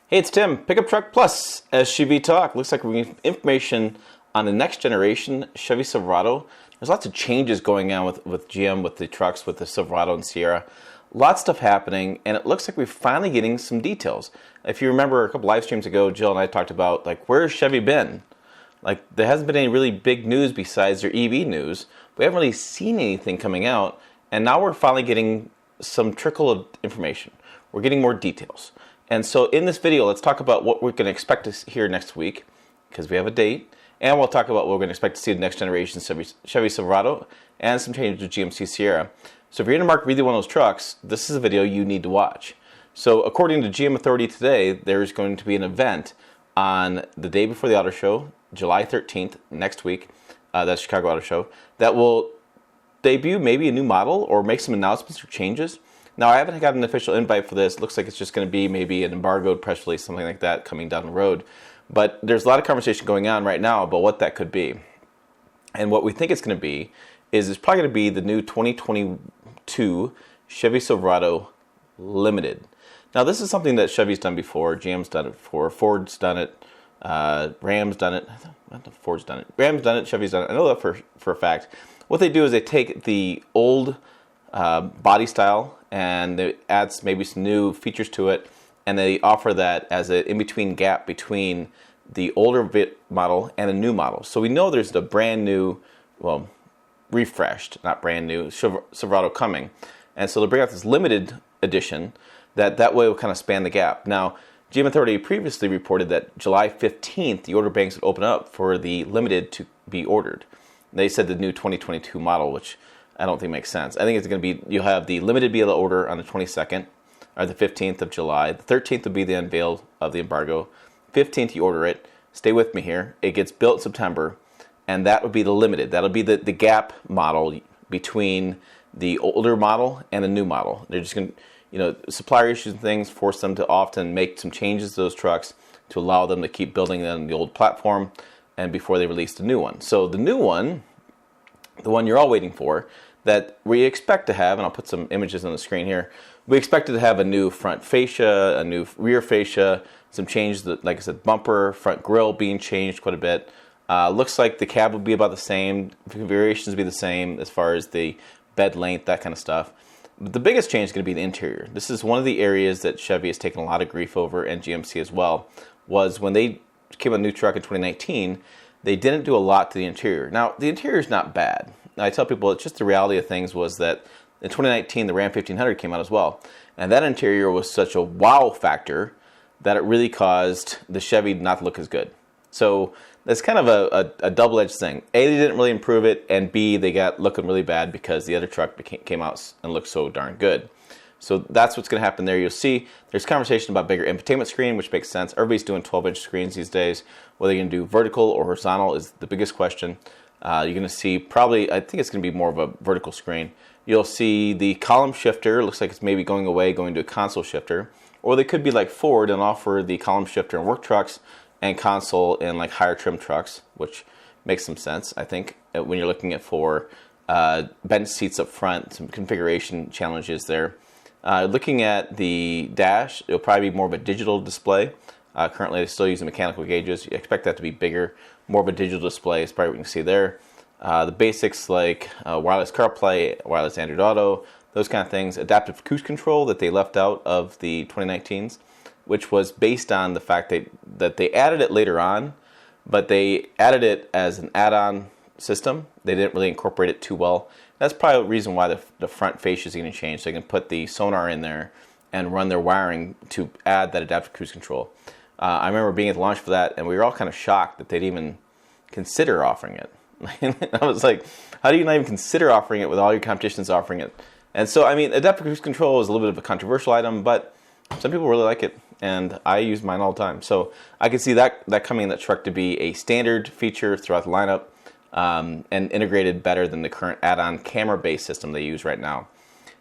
Hey, it's Tim, Pickup Truck Plus, SUV Talk. Looks like we have information on the next generation Chevy Silverado. There's lots of changes going on with GM, with the trucks, with the Silverado and Sierra. Lots of stuff happening, and it looks like we're finally getting some details. If you remember a couple live streams ago, Jill and I talked about, where's Chevy been? There hasn't been any really big news besides their EV news. We haven't really seen anything coming out, and now we're finally getting some trickle of information. We're getting more details. And so in this video, let's talk about what we're going to expect to hear next week, because we have a date, and we'll talk about what we're going to expect to see the next generation Chevy Silverado and some changes to GMC Sierra. So if you're in the market for either one of those trucks, this is a video you need to watch. So according to GM Authority today, there's going to be an event on the day before the auto show, July 13th, next week, that's Chicago Auto Show, that will debut maybe a new model or make some announcements or changes. Now, I haven't got an official invite for this. It looks like it's just going to be maybe an embargoed press release, something like that, coming down the road. But there's a lot of conversation going on right now about what that could be. And what we think it's going to be is it's probably going to be the new 2022 Chevy Silverado Limited. Now, this is something that Chevy's done before. GM's done it before. Ford's done it. Ram's done it. Ford's done it. Ram's done it. Chevy's done it. I know that for a fact. What they do is they take the old body style and it adds maybe some new features to it, and they offer that as an in-between gap between the older model and a new model. So we know there's the brand new, well, refreshed, not brand new, Silverado coming. And so they'll bring out this limited edition that way will kind of span the gap. Now, GM Authority previously reported that July 15th, the order banks would open up for the limited to be ordered. They said the new 2022 model, which I don't think makes sense. I think it's going to be, you'll have the limited be able to order on the 22nd, or the 15th of July. The 13th will be the unveil of the embargo. 15th, you order it. Stay with me here. It gets built in September, and that would be the limited. That'll be the gap model between the older model and the new model. They're just going to, supplier issues and things force them to often make some changes to those trucks to allow them to keep building them on the old platform and before they release the new one. So the new one, the one you're all waiting for, that we expect to have, and I'll put some images on the screen here, we expect to have a new front fascia, a new rear fascia, some changes, like I said, bumper, front grille being changed quite a bit. Looks like the cab will be about the same, configurations will be the same as far as the bed length, that kind of stuff. But the biggest change is going to be the interior. This is one of the areas that Chevy has taken a lot of grief over, and GMC as well, was when they came out a new truck in 2019, they didn't do a lot to the interior. Now, the interior is not bad. I tell people it's just the reality of things was that in 2019, the Ram 1500 came out as well. And that interior was such a wow factor that it really caused the Chevy not to look as good. So that's kind of a double-edged thing. A, they didn't really improve it, and B, they got looking really bad because the other truck came out and looked so darn good. So that's what's going to happen there. You'll see there's conversation about bigger infotainment screen, which makes sense. Everybody's doing 12-inch screens these days. Whether you're going to do vertical or horizontal is the biggest question. You're going to see probably, I think it's going to be more of a vertical screen. You'll see the column shifter. Looks like it's maybe going away, going to a console shifter. Or they could be like Ford and offer the column shifter in work trucks and console in like higher trim trucks, which makes some sense, I think, when you're looking at for bench seats up front, some configuration challenges there. Looking at the dash, it'll probably be more of a digital display. Currently, they're still using mechanical gauges. You expect that to be bigger, more of a digital display is probably what you can see there. The basics like wireless CarPlay, wireless Android Auto, those kind of things. Adaptive cruise control that they left out of the 2019s, which was based on the fact that they added it later on, but they added it as an add-on system. They didn't really incorporate it too well. That's probably the reason why the front fascia is going to change. So they can put the sonar in there and run their wiring to add that adaptive cruise control. I remember being at the launch for that, and we were all kind of shocked that they'd even consider offering it. I was like, how do you not even consider offering it with all your competitions offering it? And so, I mean, adaptive cruise control is a little bit of a controversial item, but some people really like it, and I use mine all the time. So I could see that coming in that truck to be a standard feature throughout the lineup, and integrated better than the current add-on camera-based system they use right now.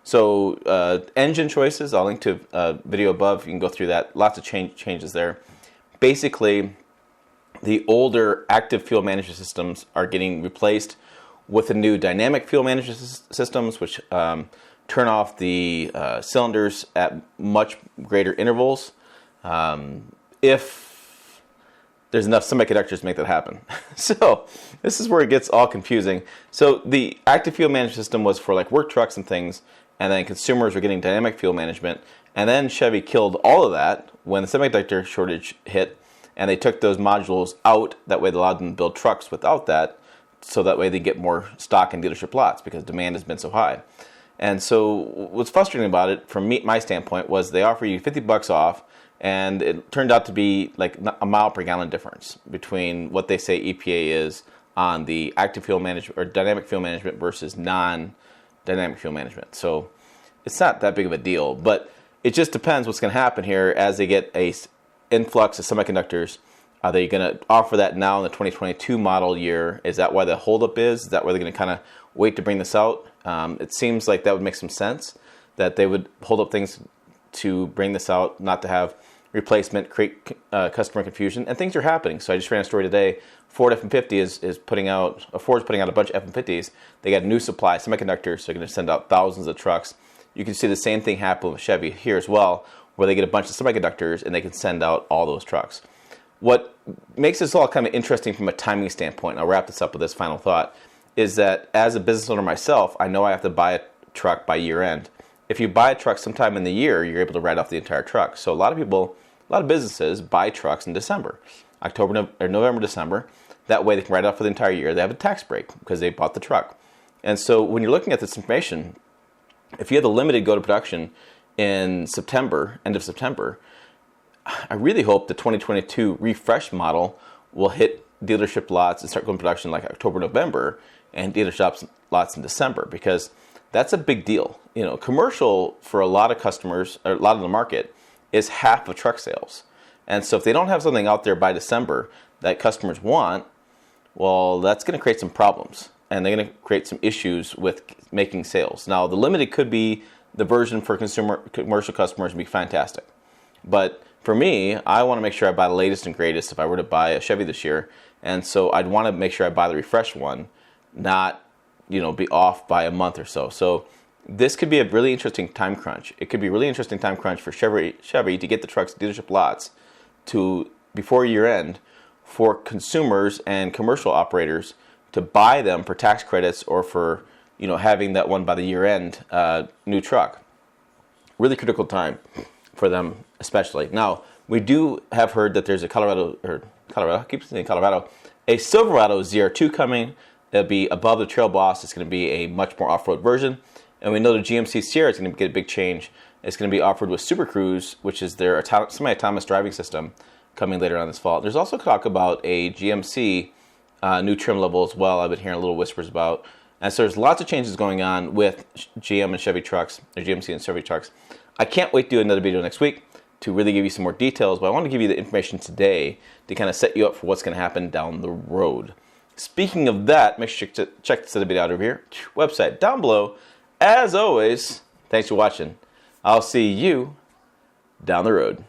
So engine choices, I'll link to a video above. You can go through that. Lots of changes there. Basically, the older active fuel management systems are getting replaced with the new dynamic fuel management systems, which turn off the cylinders at much greater intervals. if there's enough semiconductors to make that happen. So this is where it gets all confusing. So the active fuel management system was for like work trucks and things, and then consumers were getting dynamic fuel management. And then Chevy killed all of that when the semiconductor shortage hit, and they took those modules out. That way they allowed them to build trucks without that, so that way they get more stock in dealership lots because demand has been so high. And so what's frustrating about it from my standpoint was they offer you $50 off, and it turned out to be like a mile per gallon difference between what they say EPA is on the active fuel management or dynamic fuel management versus non-dynamic fuel management. So it's not that big of a deal, but it just depends what's going to happen here as they get a influx of semiconductors. Are they going to offer that now in the 2022 model year? Is that why the holdup is? Is that why they're going to kind of wait to bring this out? It seems like that would make some sense, that they would hold up things to bring this out, not to have replacement, create customer confusion, and things are happening. So I just ran a story today. Ford F-150 is putting out, Ford's putting out a bunch of F-150s. They got a new supply, semiconductors, so they're going to send out thousands of trucks. You can see the same thing happen with Chevy here as well, where they get a bunch of semiconductors and they can send out all those trucks. What makes this all kind of interesting from a timing standpoint, and I'll wrap this up with this final thought, is that as a business owner myself, I know I have to buy a truck by year end. If you buy a truck sometime in the year, you're able to write off the entire truck. So a lot of businesses buy trucks in December, November, December. That way they can write off for the entire year. They have a tax break because they bought the truck. And so when you're looking at this information, if you have the limited go to production in September, end of September, I really hope the 2022 refresh model will hit dealership lots and start going production like October, November, and dealership lots in December, because that's a big deal. You know, commercial for a lot of customers, or a lot of the market, is half of truck sales. And so if they don't have something out there by December that customers want, well, that's going to create some problems, and they're going to create some issues with making sales. Now, the limited could be the version for commercial customers and be fantastic. But for me, I want to make sure I buy the latest and greatest if I were to buy a Chevy this year. And so I'd want to make sure I buy the refresh one, not, be off by a month or so. So this could be a really interesting time crunch. It could be a really interesting time crunch for Chevy to get the trucks dealership lots to before year end for consumers and commercial operators to buy them for tax credits or for having that one by the year end new truck. Really critical time for them, especially. Now, we do have heard that there's a Colorado, I keep saying Colorado, a Silverado ZR2 coming. It'll be above the Trail Boss. It's going to be a much more off-road version. And we know the GMC Sierra is going to get a big change. It's going to be offered with Super Cruise, which is their semi-autonomous driving system, coming later on this fall. There's also talk about a GMC new trim level as well. I've been hearing little whispers about. And so there's lots of changes going on with GM and Chevy trucks, or GMC and Chevy trucks. I can't wait to do another video next week to really give you some more details, but I want to give you the information today to kind of set you up for what's going to happen down the road. Speaking of that, make sure to check this other video out over here, website down below. As always, thanks for watching. I'll see you down the road.